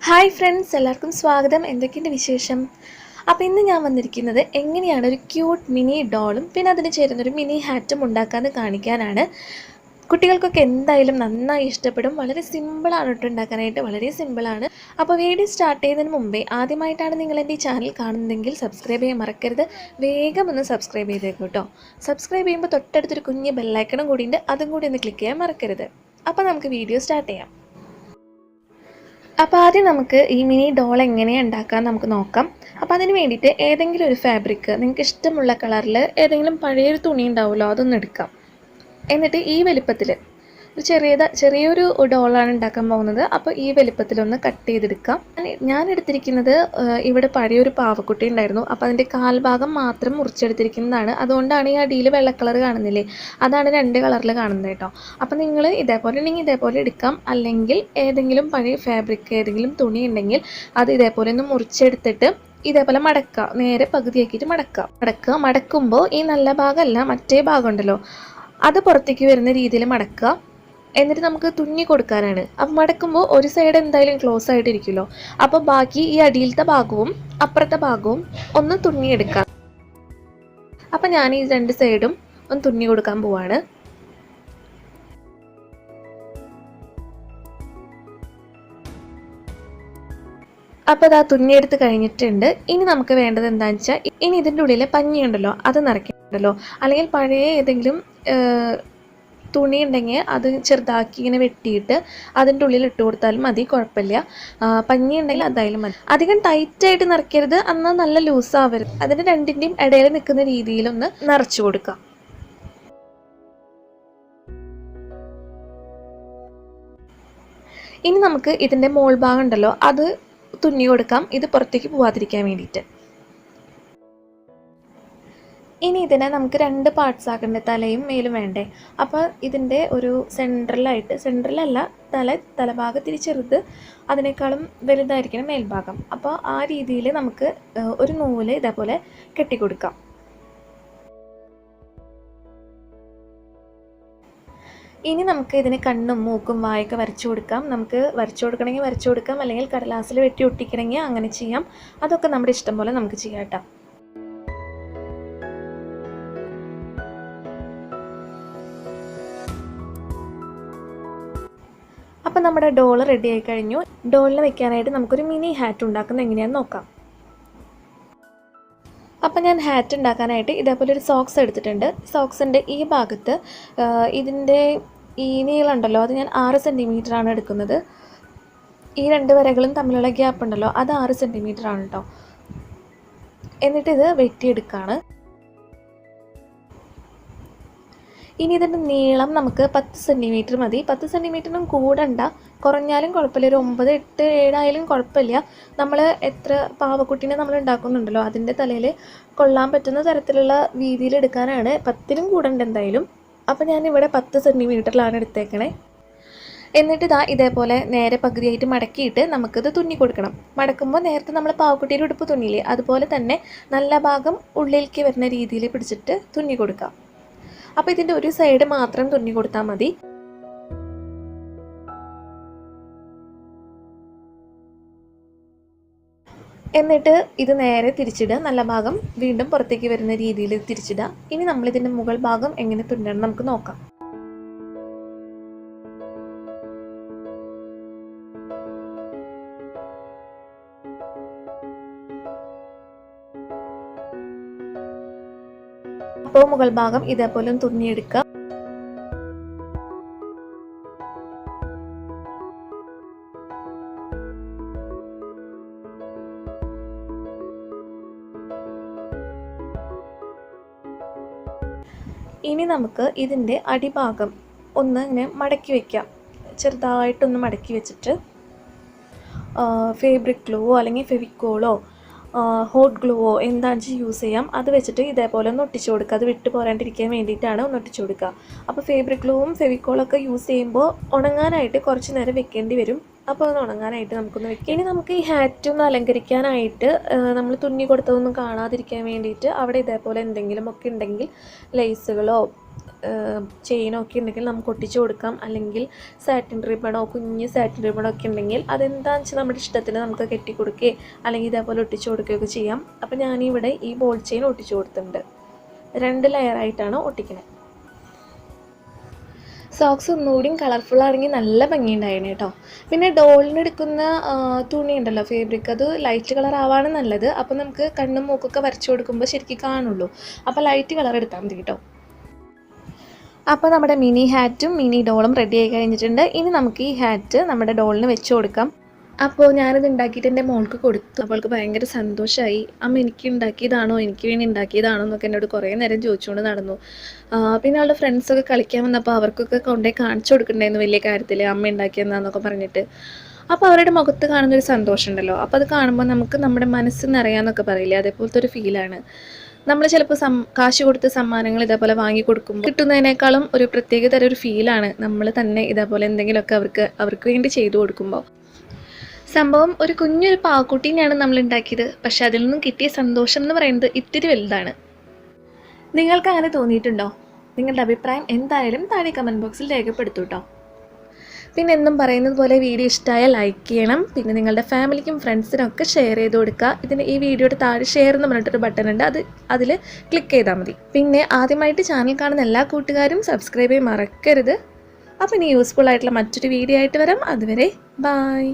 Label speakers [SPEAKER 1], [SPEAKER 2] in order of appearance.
[SPEAKER 1] Hi friends, എല്ലാവർക്കും സ്വാഗതം. എന്തൊക്കെയുണ്ട് വിശേഷം? അപ്പോൾ ഇന്ന് ഞാൻ വന്നിരിക്കുന്നത് എങ്ങനെയാണ് ഒരു ക്യൂട്ട് മിനി ഡോളും പിന്നെ അതിന് ചേരുന്നൊരു മിനി ഹാറ്റും ഉണ്ടാക്കാമെന്ന് കാണിക്കാനാണ്. കുട്ടികൾക്കൊക്കെ എന്തായാലും നന്നായി ഇഷ്ടപ്പെടും. വളരെ സിമ്പിളാണ് കേട്ടോ ഉണ്ടാക്കാനായിട്ട്, വളരെ സിമ്പിളാണ്. അപ്പോൾ വീഡിയോ സ്റ്റാർട്ട് ചെയ്യുന്നതിന് മുമ്പേ ആദ്യമായിട്ടാണ് നിങ്ങൾ എൻ്റെ ഈ ചാനൽ കാണുന്നതെങ്കിൽ സബ്സ്ക്രൈബ് ചെയ്യാൻ മറക്കരുത്. വേഗം ഒന്ന് സബ്സ്ക്രൈബ് ചെയ്തേക്കും കേട്ടോ. സബ്സ്ക്രൈബ് ചെയ്യുമ്പോൾ തൊട്ടടുത്തൊരു കുഞ്ഞ് ബെല്ലൈക്കണും കൂടിയുണ്ട്, അതും കൂടി ഒന്ന് ക്ലിക്ക് ചെയ്യാൻ മറക്കരുത്. അപ്പോൾ നമുക്ക് വീഡിയോ സ്റ്റാർട്ട് ചെയ്യാം. അപ്പോൾ ആദ്യം നമുക്ക് ഈ മിനി ഡോൾ എങ്ങനെയാണ് ഉണ്ടാക്കാൻ നമുക്ക് നോക്കാം. അപ്പോൾ അതിന് വേണ്ടിയിട്ട് ഏതെങ്കിലും ഒരു ഫാബ്രിക് നിങ്ങൾക്ക് ഇഷ്ടമുള്ള കളറിൽ ഏതെങ്കിലും പഴയൊരു തുണി ഉണ്ടാവുമല്ലോ, അതൊന്ന് എടുക്കാം. എന്നിട്ട് ഈ വലിപ്പത്തിൽ ചെറിയൊരു ഡോളാണ് ഉണ്ടാക്കാൻ പോകുന്നത്. അപ്പോൾ ഈ വലിപ്പത്തിലൊന്ന് കട്ട് ചെയ്തെടുക്കാം. ഞാൻ എടുത്തിരിക്കുന്നത് ഇവിടെ പഴയൊരു പാവക്കുട്ടി ഉണ്ടായിരുന്നു. അപ്പോൾ അതിൻ്റെ കാൽഭാഗം മാത്രം മുറിച്ചെടുത്തിരിക്കുന്നതാണ്. അതുകൊണ്ടാണ് ഈ അടിയിൽ വെള്ള കളർ കാണുന്നില്ലേ, അതാണ് 2 കളറിൽ കാണുന്നത് കേട്ടോ. അപ്പോൾ നിങ്ങൾ ഇതേപോലെ എടുക്കാം. അല്ലെങ്കിൽ ഏതെങ്കിലും പഴയ ഫാബ്രിക് ഏതെങ്കിലും തുണി ഉണ്ടെങ്കിൽ അത് ഇതേപോലെ ഒന്ന് മുറിച്ചെടുത്തിട്ട് ഇതേപോലെ മടക്കുക. നേരെ പകുതിയാക്കിയിട്ട് മടക്കുമ്പോൾ ഈ നല്ല ഭാഗമല്ല, മറ്റേ ഭാഗം ഉണ്ടല്ലോ, അത് പുറത്തേക്ക് വരുന്ന രീതിയിൽ മടക്കുക. എന്നിട്ട് നമുക്ക് തുന്നി കൊടുക്കാനാണ്. അപ്പം മടക്കുമ്പോൾ ഒരു സൈഡ് എന്തായാലും ക്ലോസ് ആയിട്ടിരിക്കുമല്ലോ. അപ്പോൾ ബാക്കി ഈ അടിയിലത്തെ ഭാഗവും അപ്പുറത്തെ ഭാഗവും ഒന്ന് തുന്നിയെടുക്കാം. അപ്പം ഞാൻ ഈ 2 സൈഡും ഒന്ന് തുന്നി കൊടുക്കാൻ പോവാണ്. അപ്പോൾ അത് തുന്നിയെടുത്ത് കഴിഞ്ഞിട്ടുണ്ട്. ഇനി നമുക്ക് വേണ്ടത് എന്താണെന്ന് വെച്ചാൽ, ഇനി ഇതിൻ്റെ ഉള്ളിൽ പഞ്ഞി ഉണ്ടല്ലോ അത് നിറയ്ക്കണ്ടല്ലോ. അല്ലെങ്കിൽ പഴയ ഏതെങ്കിലും തുണി ഉണ്ടെങ്കിൽ അത് ചെറുതാക്കി ഇങ്ങനെ വെട്ടിയിട്ട് അതിൻ്റെ ഉള്ളിൽ ഇട്ട് കൊടുത്താലും മതി, കുഴപ്പമില്ല. പഞ്ഞി ഉണ്ടെങ്കിൽ അതായാലും മതി. അധികം ടൈറ്റായിട്ട് നിറയ്ക്കരുത്, എന്നാൽ നല്ല ലൂസാവരുത്. അതിൻ്റെ രണ്ടിൻ്റെയും ഇടയിൽ നിൽക്കുന്ന രീതിയിലൊന്ന് നിറച്ചു കൊടുക്കാം. ഇനി നമുക്ക് ഇതിൻ്റെ മോൾ ഭാഗം ഉണ്ടല്ലോ അത് തുന്നി കൊടുക്കാം, ഇത് പുറത്തേക്ക് പോവാതിരിക്കാൻ വേണ്ടിയിട്ട്. ഇനി ഇതിനെ നമുക്ക് 2 പാർട്സ് ആക്കണ്ടേ, തലയും മേലും വേണ്ടേ. അപ്പോൾ ഇതിൻ്റെ ഒരു സെൻട്രലല്ല, തലഭാഗത്തിരി ചെറുത്, അതിനേക്കാളും വലുതായിരിക്കണം മേൽഭാഗം. അപ്പോൾ ആ രീതിയിൽ നമുക്ക് ഒരു നൂല് ഇതേപോലെ കെട്ടിക്കൊടുക്കാം. ഇനി നമുക്ക് ഇതിന് കണ്ണും മൂക്കും വായൊക്കെ വരച്ചു കൊടുക്കാം. നമുക്ക് വരച്ചു കൊടുക്കണമെങ്കിൽ വരച്ചു കൊടുക്കാം, അല്ലെങ്കിൽ കടലാസിൽ വെട്ടി ഒട്ടിക്കണമെങ്കിൽ അങ്ങനെ ചെയ്യാം. അതൊക്കെ നമ്മുടെ ഇഷ്ടം പോലെ നമുക്ക് ചെയ്യാം കേട്ടോ. അപ്പോൾ നമ്മുടെ ഡോൾ റെഡി ആയി കഴിഞ്ഞു. ഡോളിന് വെക്കാനായിട്ട് നമുക്കൊരു മിനി ഹാറ്റ് ഉണ്ടാക്കുന്നത് എങ്ങനെയാണെന്ന് നോക്കാം. അപ്പോൾ ഞാൻ ഹാറ്റ് ഉണ്ടാക്കാനായിട്ട് ഇതേപോലെ ഒരു സോക്സ് എടുത്തിട്ടുണ്ട്. സോക്സിൻ്റെ ഈ ഭാഗത്ത് ഇതിൻ്റെ ഈ നീളമുണ്ടല്ലോ അത് ഞാൻ 6 സെൻറ്റിമീറ്ററാണ് എടുക്കുന്നത്. ഈ 2 വരകളും തമ്മിലുള്ള ഗ്യാപ്പ് ഉണ്ടല്ലോ അത് 6 സെൻറ്റിമീറ്ററാണ് കേട്ടോ. എന്നിട്ട് ഇത് വെട്ടിയെടുക്കുകയാണ്. ഇനി ഇതിൻ്റെ നീളം നമുക്ക് 10 സെൻറ്റിമീറ്റർ മതി. 10 സെൻറ്റിമീറ്ററിനും കൂടണ്ട, കുറഞ്ഞാലും കുഴപ്പമില്ല. ഒരു 9, 8, 7 ആയാലും കുഴപ്പമില്ല. നമ്മൾ എത്ര പാവക്കുട്ടീനെ നമ്മൾ ഉണ്ടാക്കുന്നുണ്ടല്ലോ അതിൻ്റെ തലയിൽ കൊള്ളാൻ പറ്റുന്ന തരത്തിലുള്ള വീതിയിൽ എടുക്കാനാണ്. 10നും കൂടണ്ട എന്തായാലും. അപ്പോൾ ഞാനിവിടെ 10 സെൻറ്റിമീറ്ററിലാണ് എടുത്തേക്കണേ. എന്നിട്ട് ഇതേപോലെ നേരെ പകുതിയായിട്ട് മടക്കിയിട്ട് നമുക്കിത് തുന്നി കൊടുക്കണം. മടക്കുമ്പോൾ നേരത്തെ നമ്മൾ പാവക്കുട്ടിയുടെ ഉടുപ്പ് തുന്നിയില്ലേ, അതുപോലെ തന്നെ നല്ല ഭാഗം ഉള്ളിലേക്ക് വരുന്ന രീതിയിൽ പിടിച്ചിട്ട് തുന്നി കൊടുക്കാം. അപ്പോൾ ഇതിൻ്റെ ഒരു സൈഡ് മാത്രം തുന്നി കൊടുത്താൽ മതി. എന്നിട്ട് ഇത് നേരെ തിരിച്ചിടുക. നല്ല ഭാഗം വീണ്ടും പുറത്തേക്ക് വരുന്ന രീതിയിൽ തിരിച്ചിടുക. ഇനി നമ്മളിതിൻ്റെ മുകൾ ഭാഗം എങ്ങനെ തുന്നണം നമുക്ക് നോക്കാം. അപ്പോൾ മുകൾ ഭാഗം ഇതേപോലെ ഒന്ന് തുന്നിയെടുക്കുക. ഇനി നമുക്ക് ഇതിൻ്റെ അടിഭാഗം ഒന്ന് ഇങ്ങനെ മടക്കി വയ്ക്കാം. ചെറുതായിട്ടൊന്ന് മടക്കി വെച്ചിട്ട് ഫേബ്രിക് ഗ്ലൂവോ അല്ലെങ്കിൽ ഫെവിക്കോളോ ഹോട്ട് ഗ്ലൂവോ എന്താണെന്ന് യൂസ് ചെയ്യാം. അത് വെച്ചിട്ട് ഇതേപോലെ ഒന്ന് ഒട്ടിച്ചു കൊടുക്കുക. അത് വിട്ട് പോരാണ്ടിരിക്കാൻ വേണ്ടിയിട്ടാണ് ഒന്ന് ഒട്ടിച്ചു കൊടുക്കുക. അപ്പോൾ ഫേബ്രിക് ഗ്ലൂവും ഫെവിക്കോളൊക്കെ യൂസ് ചെയ്യുമ്പോൾ ഉണങ്ങാനായിട്ട് കുറച്ച് നേരം വെക്കേണ്ടി വരും. അപ്പോൾ അത് ഉണങ്ങാനായിട്ട് നമുക്കൊന്ന് വെക്കാം. ഇനി നമുക്ക് ഈ ഹാറ്റ് ഒന്ന് അലങ്കരിക്കാനായിട്ട് നമ്മൾ തുന്നി കൊടുത്തതൊന്നും കാണാതിരിക്കാൻ വേണ്ടിയിട്ട് അവിടെ ഇതേപോലെ എന്തെങ്കിലുമൊക്കെ ഉണ്ടെങ്കിൽ ലേസുകളോ ചെയിനോ ഒക്കെ ഉണ്ടെങ്കിൽ നമുക്ക് ഒട്ടിച്ചു കൊടുക്കാം. അല്ലെങ്കിൽ സാറ്റിൻ റിബണോ കുഞ്ഞ് സാറ്റിൻ റിബണോ ഒക്കെ ഉണ്ടെങ്കിൽ അതെന്താണെന്ന് വെച്ചാൽ നമ്മുടെ ഇഷ്ടത്തിന് നമുക്ക് കെട്ടിക്കൊടുക്കുകയോ അല്ലെങ്കിൽ ഇതേപോലെ ഒട്ടിച്ചു കൊടുക്കുകയൊക്കെ ചെയ്യാം. അപ്പോൾ ഞാനിവിടെ ഈ ബോൾ ചെയിൻ ഒട്ടിച്ചു കൊടുത്തിട്ടുണ്ട്. 2 ലെയറായിട്ടാണ് ഒട്ടിക്കുന്നത്. സോക്സ് ഒന്നുകൂടിയും കളർഫുൾ ആണെങ്കിൽ നല്ല ഭംഗിയുണ്ടായിരുന്നു കേട്ടോ. പിന്നെ ഡോളിന് എടുക്കുന്ന തുണി ഉണ്ടല്ലോ, ഫാബ്രിക്, അത് ലൈറ്റ് കളർ ആവാണ് നല്ലത്. അപ്പോൾ നമുക്ക് കണ്ണും മൂക്കൊക്കെ വരച്ചു കൊടുക്കുമ്പോൾ ശരിക്കും കാണുള്ളൂ. അപ്പോൾ ലൈറ്റ് കളർ എടുത്താൽ മതി കേട്ടോ. അപ്പോൾ നമ്മുടെ മിനി ഹാറ്റും മിനി ഡോളും റെഡി ആയി കഴിഞ്ഞിട്ടുണ്ട്. ഇനി നമുക്ക് ഈ ഹാറ്റ് നമ്മുടെ ഡോളിന് വെച്ച് കൊടുക്കാം. അപ്പോൾ ഞാനിത് ഉണ്ടാക്കിയിട്ട് എൻ്റെ മോൾക്ക് കൊടുത്തു. അപ്പോൾ അവൾക്ക് ഭയങ്കര സന്തോഷമായി. അമ്മ എനിക്ക് ഉണ്ടാക്കിയതാണോ, എനിക്ക് വേണ്ടി ഉണ്ടാക്കിയതാണോ എന്നൊക്കെ എന്നോട് കുറേ നേരം ചോദിച്ചുകൊണ്ട് നടന്നു. പിന്നെ അവളുടെ ഫ്രണ്ട്സൊക്കെ കളിക്കാൻ വന്നപ്പോൾ അവർക്കൊക്കെ കൊണ്ടുപോയി കാണിച്ചു കൊടുക്കണ്ടായിരുന്നു വലിയ കാര്യത്തിൽ, അമ്മ ഉണ്ടാക്കിയെന്നാന്നൊക്കെ പറഞ്ഞിട്ട്. അപ്പോൾ അവരുടെ മുഖത്ത് കാണുന്നൊരു സന്തോഷം ഉണ്ടല്ലോ, അപ്പോൾ അത് കാണുമ്പോൾ നമുക്ക് നമ്മുടെ മനസ്സ് നിറയാന്നൊക്കെ പറയില്ലേ, അതേപോലത്തെ ഒരു ഫീലാണ്. നമ്മൾ ചിലപ്പോൾ കാശ് കൊടുത്ത് സമ്മാനങ്ങൾ ഇതേപോലെ വാങ്ങി കൊടുക്കുമ്പോൾ കിട്ടുന്നതിനേക്കാളും ഒരു പ്രത്യേക തരം ഒരു ഫീലാണ് നമ്മൾ തന്നെ ഇതേപോലെ എന്തെങ്കിലുമൊക്കെ അവർക്ക് വേണ്ടി ചെയ്തു കൊടുക്കുമ്പോൾ. സംഭവം ഒരു കുഞ്ഞൊരു പാവക്കുട്ടീനെയാണ് നമ്മൾ ഉണ്ടാക്കിയത്. പക്ഷെ അതിൽ നിന്നും കിട്ടിയ സന്തോഷം എന്ന് പറയുന്നത് ഇത്തിരി വലുതാണ്. നിങ്ങൾക്ക് അങ്ങനെ തോന്നിയിട്ടുണ്ടോ? നിങ്ങളുടെ അഭിപ്രായം എന്തായാലും താഴെ കമൻറ്റ് ബോക്സിൽ രേഖപ്പെടുത്തൂ കേട്ടോ. പിന്നെ എന്നും പറയുന്നത് പോലെ വീഡിയോ ഇഷ്ടമായാൽ ലൈക്ക് ചെയ്യണം. പിന്നെ നിങ്ങളുടെ ഫാമിലിക്കും ഫ്രണ്ട്സിനൊക്കെ ഷെയർ ചെയ്ത് കൊടുക്കുക. ഈ വീഡിയോയുടെ താഴെ ഷെയർ എന്ന് പറഞ്ഞിട്ടൊരു ബട്ടൺ ഉണ്ട്, അതിൽ ക്ലിക്ക് ചെയ്താൽ മതി. പിന്നെ ആദ്യമായിട്ട് ചാനൽ കാണുന്ന എല്ലാ കൂട്ടുകാരും സബ്സ്ക്രൈബ് ചെയ്യാൻ മറക്കരുത്. അപ്പോൾ ഇനി യൂസ്ഫുൾ ആയിട്ടുള്ള മറ്റൊരു വീഡിയോ ആയിട്ട് വരാം. അതുവരെ ബൈ.